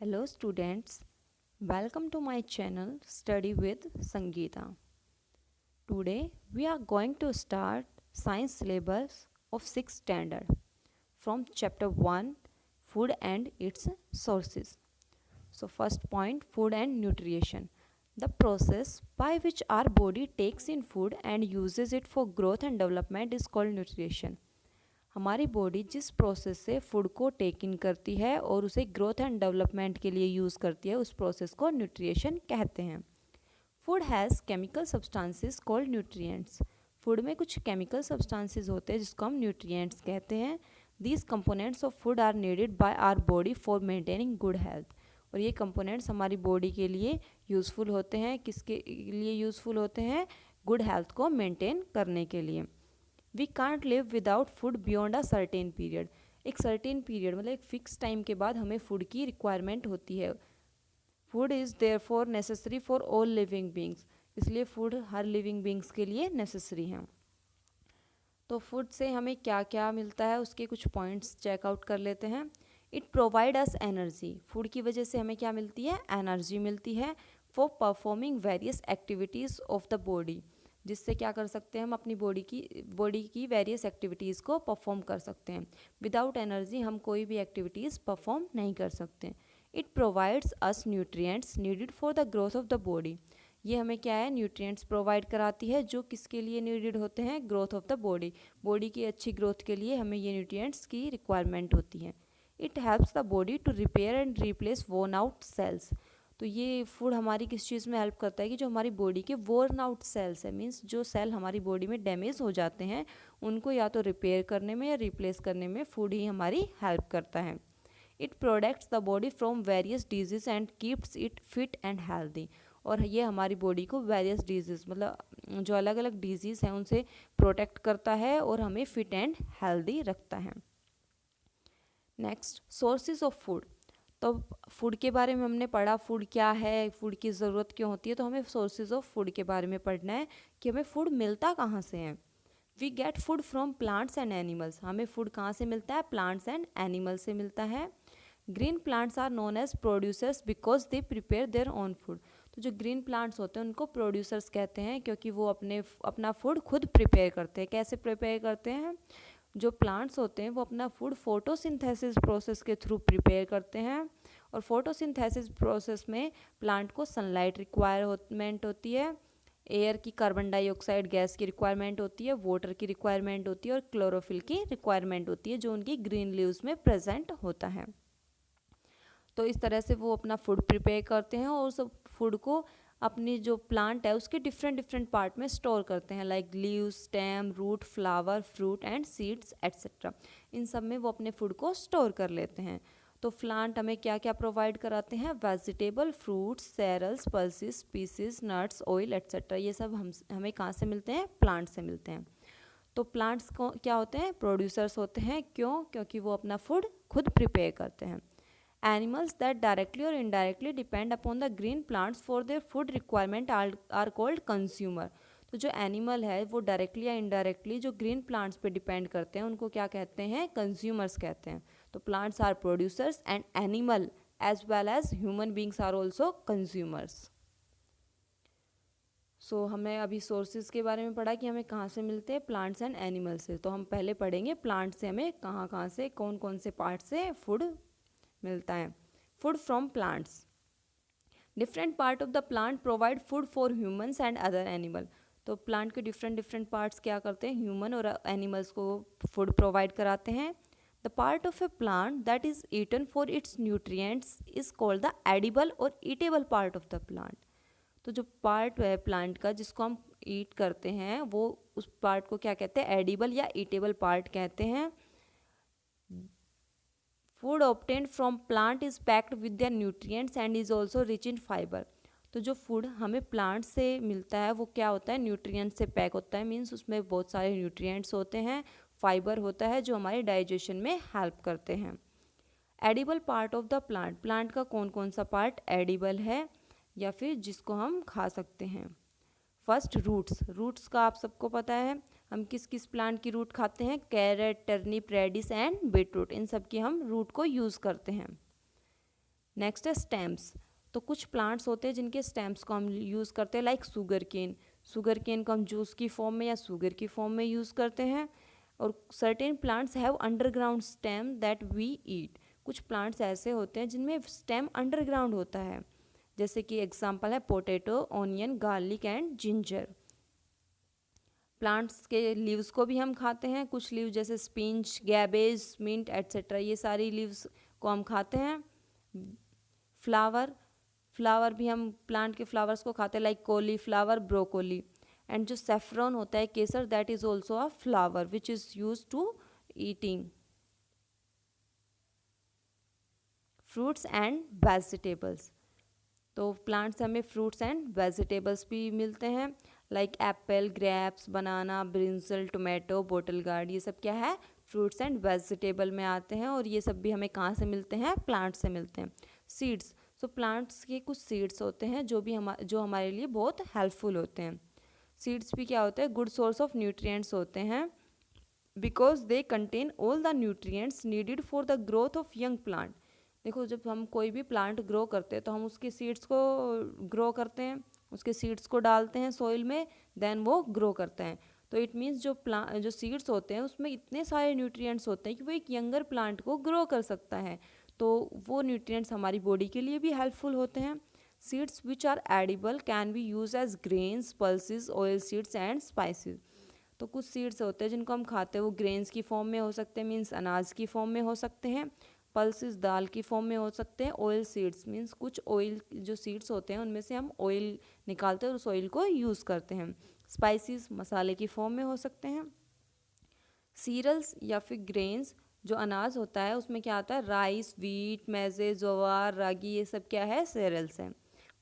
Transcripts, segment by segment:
Hello students, welcome to my channel Study with Sangeeta. Today we are going to start science syllabus of 6th standard from chapter 1 food and its sources. So first point, food and nutrition. The process by which our body takes in food and uses it for growth and development is called nutrition. हमारी body जिस process से food को take इन करती है और उसे growth and development के लिए यूज़ करती है उस प्रोसेस को न्यूट्रिएशन कहते हैं. Food has chemical substances called nutrients. Food में कुछ केमिकल सब्सटेंसेस होते हैं जिसको हम न्यूट्रिएंट्स कहते हैं. These components of food are needed by our body for maintaining good health. और ये कंपोनेंट्स हमारी बॉडी के लिए यूज़फुल होते हैं. किसके लिए यूज़फुल होते हैं? गुड हेल्थ को मेंटेन करने के लिए. We can't live without food beyond a certain period. एक सर्टेन पीरियड मतलब एक फिक्स टाइम के बाद हमें फूड की रिक्वायरमेंट होती है. Food is therefore necessary for all living beings. इसलिए फूड हर लिविंग बींग्स के लिए नेसेसरी है. तो फूड से हमें क्या क्या मिलता है उसके कुछ पॉइंट्स चेकआउट कर लेते हैं. It provide us energy. Food की वजह से हमें क्या मिलती है? एनर्जी मिलती है for performing various activities of the body. जिससे क्या कर सकते हैं हम अपनी बॉडी की वेरियस एक्टिविटीज़ को परफॉर्म कर सकते हैं. विदाउट एनर्जी हम कोई भी एक्टिविटीज़ परफॉर्म नहीं कर सकते. It provides us nutrients needed for the growth of the body. ये हमें क्या है? न्यूट्रिएंट्स प्रोवाइड कराती है जो किसके लिए नीडेड होते हैं? Growth of the body. Body की अच्छी ग्रोथ के लिए हमें ये न्यूट्रिएंट्स की रिक्वायरमेंट होती है. It helps the body to repair and replace worn out cells. तो ये फूड हमारी किस चीज़ में हेल्प करता है कि जो हमारी बॉडी के वोर्न आउट सेल्स है, मीन्स जो सेल हमारी बॉडी में डैमेज हो जाते हैं उनको या तो रिपेयर करने में या रिप्लेस करने में फूड ही हमारी हेल्प करता है. It protects the body from various disease and keeps it fit and healthy. और ये हमारी बॉडी को वेरियस डिजीज़ मतलब जो अलग अलग डिजीज़ हैं उनसे प्रोटेक्ट करता है और हमें फिट एंड हेल्दी रखता है. Next, sources of food. तो फूड के बारे में हमने पढ़ा, फूड क्या है, फूड की ज़रूरत क्यों होती है. तो हमें सोर्सेज ऑफ फूड के बारे में पढ़ना है कि हमें फूड मिलता कहाँ से है. We get food from plants and animals. हमें फूड कहाँ से मिलता है? प्लांट्स एंड एनिमल्स से मिलता है. Green plants are known as producers because they prepare their own food. तो जो ग्रीन प्लांट्स होते हैं उनको प्रोड्यूसर्स कहते हैं क्योंकि वो अपना फूड खुद प्रिपेयर करते हैं. कैसे प्रिपेयर करते हैं? जो प्लांट्स होते हैं वो अपना फूड फोटोसिंथेसिस प्रोसेस के थ्रू प्रिपेयर करते हैं. और फोटोसिंथेसिस प्रोसेस में प्लांट को सनलाइट रिक्वायरमेंट होती है, एयर की कार्बन डाइऑक्साइड गैस की रिक्वायरमेंट होती है, वाटर की रिक्वायरमेंट होती है और क्लोरोफिल की रिक्वायरमेंट होती है जो उनकी ग्रीन लीव्स में प्रेजेंट होता है. तो इस तरह से वो अपना फूड प्रिपेयर करते हैं और उस फूड को अपनी जो प्लांट है उसके डिफरेंट डिफरेंट पार्ट में स्टोर करते हैं, like leaves, stem, root, flower, fruit and seeds etcetera. इन सब में वो अपने फूड को स्टोर कर लेते हैं. तो प्लांट हमें क्या क्या प्रोवाइड कराते हैं? Vegetable, fruits, cereals, pulses, species, nuts, oil etcetera. ये सब हमें कहाँ से मिलते हैं? प्लांट से मिलते हैं. तो प्लांट्स को क्या होते हैं? प्रोड्यूसर्स होते हैं. क्यों? क्योंकि वो अपना फूड खुद प्रिपेयर करते हैं. Animals that directly or indirectly depend upon the green plants for their food requirement are called consumer. तो जो एनिमल है वो डायरेक्टली या इनडायरेक्टली जो ग्रीन प्लांट्स पे डिपेंड करते हैं उनको क्या कहते हैं? कंज्यूमर्स कहते हैं. तो plants are producers and animal as well as human beings are also consumers. So हमें अभी सोर्सेज के बारे में पढ़ा कि हमें कहाँ से मिलते हैं? प्लांट्स एंड एनिमल से. तो हम पहले पढ़ेंगे प्लांट से हमें कहाँ कहाँ से कौन कौन से पार्ट से फूड मिलता है. Food from plants. Different part of the plant provide food for humans and other animal. तो प्लांट के डिफरेंट डिफरेंट पार्ट्स क्या करते हैं? ह्यूमन और एनिमल्स को फूड प्रोवाइड कराते हैं. The part of a plant that is eaten for its nutrients is called the edible और eatable part of the plant. तो जो पार्ट है प्लांट का जिसको हम ईट करते हैं वो उस पार्ट को क्या कहते हैं? एडिबल या ईटेबल पार्ट कहते हैं. Food obtained from plant is packed with their nutrients and is also rich in fibre. तो जो फूड हमें प्लांट से मिलता है वो क्या होता है? न्यूट्रिएंट से पैक होता है. मीन्स उसमें बहुत सारे न्यूट्रिएंट्स होते हैं, फाइबर होता है जो हमारे डाइजेशन में हेल्प करते हैं. Edible part of the plant. Plant का कौन कौन सा पार्ट एडिबल है या फिर जिसको हम खा सकते हैं? First, roots. रूट्स का आप सबको पता है हम किस किस प्लांट की रूट खाते हैं? Carrot, turnip, radish and beetroot. इन सब की हम रूट को यूज़ करते हैं. नेक्स्ट है स्टेम्स। तो कुछ प्लांट्स होते हैं जिनके स्टेम्स को हम यूज़ करते हैं, like sugar cane. Sugar cane को हम जूस की फॉर्म में या शुगर की फॉर्म में यूज़ करते हैं। और certain plants have underground stem that we eat. कुछ प्लांट्स ऐसे होते हैं जिनमें स्टेम अंडरग्राउंड होता है, जैसे कि एग्जांपल है potato, onion, garlic and ginger. Plants के लीव्स को भी हम खाते हैं। कुछ लीव्स जैसे स्पिंच, गैबेज, मिंट एट्सेट्रा, ये सारी लीव्स को हम खाते हैं। फ्लावर भी हम प्लांट के फ्लावर्स को खाते हैं, लाइक कॉलीफ्लावर, ब्रोकोली। एंड जो सेफ्रॉन होता है, केसर, that is also a flower which is use to eating. Fruits and vegetables. तो प्लांट से हमें फ्रूट्स एंड वेजिटेबल्स भी मिलते हैं, like apple, grapes, banana, brinjal, tomato, bottle gourd. ये सब क्या है, फ्रूट्स एंड वेजिटेबल में आते हैं। और ये सब भी हमें कहाँ से मिलते हैं, प्लांट से मिलते हैं। सीड्स। सो प्लांट्स के कुछ सीड्स होते हैं जो हमारे लिए बहुत हेल्पफुल होते हैं। सीड्स भी क्या होते हैं, गुड सोर्स ऑफ न्यूट्रिएंट्स होते हैं, because they contain all the nutrients needed for the growth of young plant. देखो, जब हम कोई भी प्लांट ग्रो करते हैं तो हम उसके सीड्स को ग्रो करते हैं, उसके सीड्स को डालते हैं सॉइल में, देन वो ग्रो करते हैं। तो इट मीन्स जो सीड्स होते हैं उसमें इतने सारे न्यूट्रिएंट्स होते हैं कि वो एक यंगर प्लांट को ग्रो कर सकता है। तो वो न्यूट्रिएंट्स हमारी बॉडी के लिए भी हेल्पफुल होते हैं। Seeds which are edible can be use as grains, pulses, oil seeds and spices. तो कुछ सीड्स होते हैं जिनको हम खाते हैं, वो ग्रेन्स की फॉर्म में हो सकते हैं, मीन्स अनाज की फॉर्म में हो सकते हैं। पल्सेस दाल की फॉर्म में हो सकते हैं। ऑयल सीड्स मीन्स कुछ ऑयल जो सीड्स होते हैं उनमें से हम ऑयल निकालते हैं और उस ऑयल को यूज़ करते हैं। स्पाइसेस मसाले की फॉर्म में हो सकते हैं। सीरियल्स या फिर ग्रेन्स, जो अनाज होता है उसमें क्या आता है, राइस, व्हीट, मैजे, ज्वार, रागी, ये सब क्या है, सीरियल्स हैं।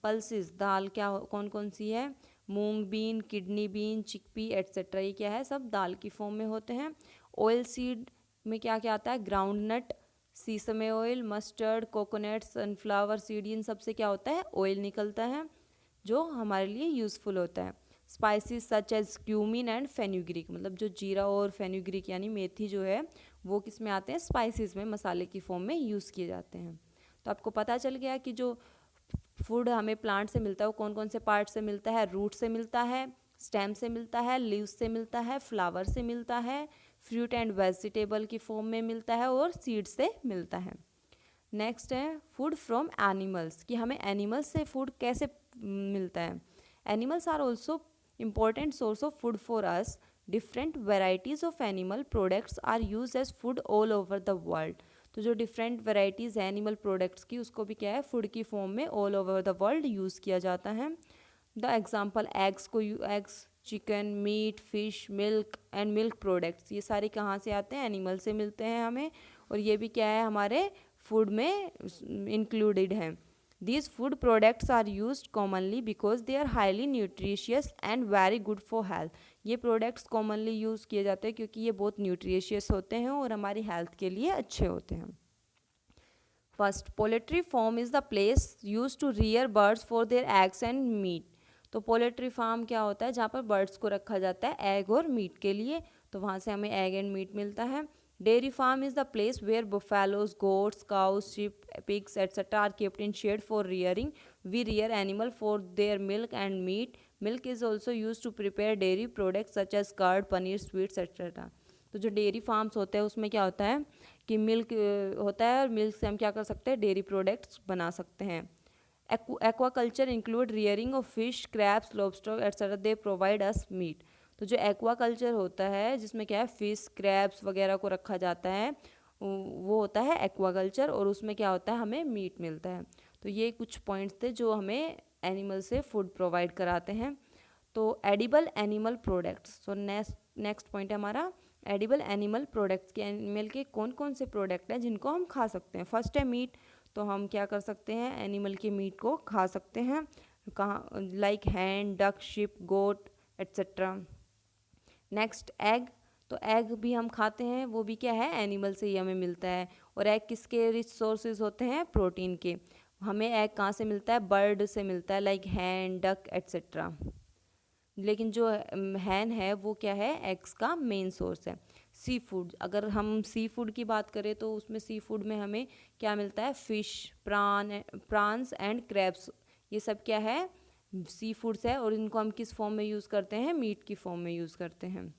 पल्सेस दाल क्या कौन कौन सी है, moong bean, kidney bean, chickpea etcetera, ये क्या है, सब दाल की फॉर्म में होते हैं। ऑयल सीड में क्या क्या आता है, groundnut, sesame oil, mustard, coconut, sunflower seed, इन सब से क्या होता है, ऑयल निकलता है जो हमारे लिए यूज़फुल होता है। Spices such as cumin and fenugreek, मतलब जो जीरा और फेन्यूग्रीक यानी मेथी जो है वो किस में आते हैं, स्पाइसेस में, मसाले की फॉर्म में यूज़ किए जाते हैं। तो आपको पता चल गया कि जो फूड हमें प्लांट से मिलता है वो कौन कौन से पार्ट से मिलता है। रूट से मिलता है, स्टेम से मिलता है, लीव्स से मिलता है, फ्लावर से मिलता है, फ्रूट एंड वेजिटेबल की फॉर्म में मिलता है और सीड से मिलता है। नेक्स्ट है फूड फ्रॉम एनिमल्स, कि हमें एनिमल्स से फूड कैसे मिलता है। Animals are also important source of food for us. Different varieties of animal products are use as food all over the world. तो जो डिफरेंट वेराइटीज़ है एनिमल प्रोडक्ट्स की, उसको भी क्या है, फूड की फॉर्म में all over the world use किया जाता है। The example eggs, chicken, meat, fish, milk and milk products, ये सारे कहाँ से आते हैं, एनिमल से मिलते हैं हमें। और ये भी क्या है, हमारे फूड में इंक्लूडेड हैं। These food products are used commonly because they are highly nutritious and very good for health. ये प्रोडक्ट्स कॉमनली यूज़ किए जाते हैं क्योंकि ये बहुत न्यूट्रिशियस होते हैं और हमारी हेल्थ के लिए अच्छे होते हैं। First, poultry farm is the place use to rear birds for their eggs and meat. तो पोल्ट्री फार्म क्या होता है, जहाँ पर बर्ड्स को रखा जाता है एग और मीट के लिए, तो वहाँ से हमें एग एंड मीट मिलता है। Dairy farm is the place where buffaloes, goats, cows, sheep, pigs, etc. are kept in shed for rearing. We rear animal for their milk and meat. Milk is also used to prepare dairy products such as curd, paneer, sweets, etc. तो जो dairy farms होते हैं उसमें क्या होता है कि milk होता है और मिल्क से हम क्या कर सकते हैं, डेयरी प्रोडक्ट्स बना सकते हैं। Aquaculture include rearing of fish, crabs, lobster etcetera. They provide us meat. तो जो एक्वा कल्चर होता है जिसमें क्या है, फिश, क्रैब्स वगैरह को रखा जाता है, वो होता है एक्वा कल्चर, और उसमें क्या होता है, हमें मीट मिलता है। तो ये कुछ पॉइंट्स थे जो हमें एनिमल से फूड प्रोवाइड कराते हैं। तो एडिबल एनिमल प्रोडक्ट्स, तो नेक्स्ट पॉइंट है हमारा एडिबल एनिमल प्रोडक्ट्स, के एनिमल के कौन कौन से प्रोडक्ट हैं जिनको हम खा सकते हैं। फर्स्ट है मीट, तो हम क्या कर सकते हैं, एनिमल के मीट को खा सकते हैं, कहाँ, लाइक हैंड, डक, शिप, गोट एट्सेट्रा। नेक्स्ट एग, तो एग भी हम खाते हैं, वो भी क्या है, एनिमल से ही हमें मिलता है। और एग किसके रिच सोर्सेज होते हैं, प्रोटीन के। हमें एग कहाँ से मिलता है, बर्ड से मिलता है, लाइक हैन, डक एट्सेट्रा। लेकिन जो हैन है वो क्या है, एग्स का मेन सोर्स है। सी फूड, अगर हम सी फूड की बात करें तो उसमें सी फूड में हमें क्या मिलता है, फ़िश, प्रान्स एंड क्रैब्स, ये सब क्या है, सी फूड्स है। और इनको हम किस फॉर्म में यूज़ करते हैं, मीट की फॉर्म में यूज़ करते हैं।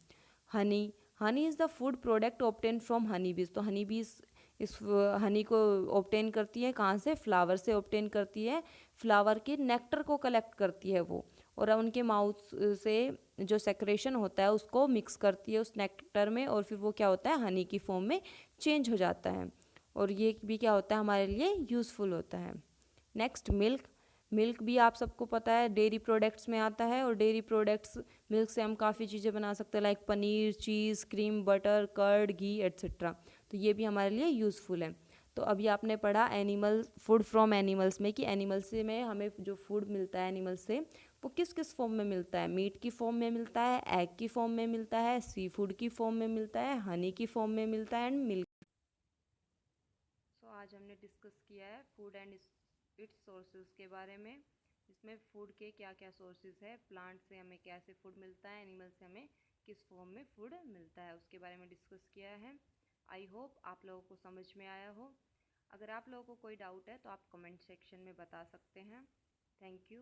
Honey, Honey is the food product obtain from Honey बीज। तो हनी बीज इस हनी को ऑब्टेन करती है कहाँ से, फ्लावर से ऑब्टेन करती है, फ्लावर के नेक्टर को कलेक्ट करती है वो, और उनके माउथ से जो सेक्रेशन होता है उसको मिक्स करती है उस नेक्टर में, और फिर वो क्या होता है, हनी की फॉर्म में चेंज हो जाता है, और ये भी क्या होता है, हमारे लिए यूज़फुल होता है। नेक्स्ट मिल्क, मिल्क भी आप सबको पता है डेयरी प्रोडक्ट्स में आता है, और डेयरी प्रोडक्ट्स मिल्क से हम काफ़ी चीज़ें बना सकते हैं, लाइक पनीर, चीज़, क्रीम, बटर, कर्ड, घी एट्सेट्रा। तो ये भी हमारे लिए यूज़फुल है। तो अभी आपने पढ़ा एनिमल फूड फ्रॉम एनिमल्स में, कि एनिमल से में हमें जो फूड मिलता है एनिमल से, वो किस किस फॉर्म में मिलता है, मीट की फॉर्म में मिलता है, एग की फॉर्म में मिलता है, सी फूड की फॉर्म में मिलता है, हनी की फॉर्म में मिलता है, एंड मिल्क। सो आज हमने डिस्कस किया है फूड एंड इट्स सोर्सेज के बारे में, इसमें फूड के क्या क्या सोर्सेज है, प्लांट से हमें कैसे फूड मिलता है, एनिमल से हमें किस फॉर्म में फूड मिलता है, उसके बारे में डिस्कस किया है। आई होप आप लोगों को समझ में आया हो। अगर आप लोगों को कोई डाउट है तो आप कमेंट सेक्शन में बता सकते हैं। Thank you.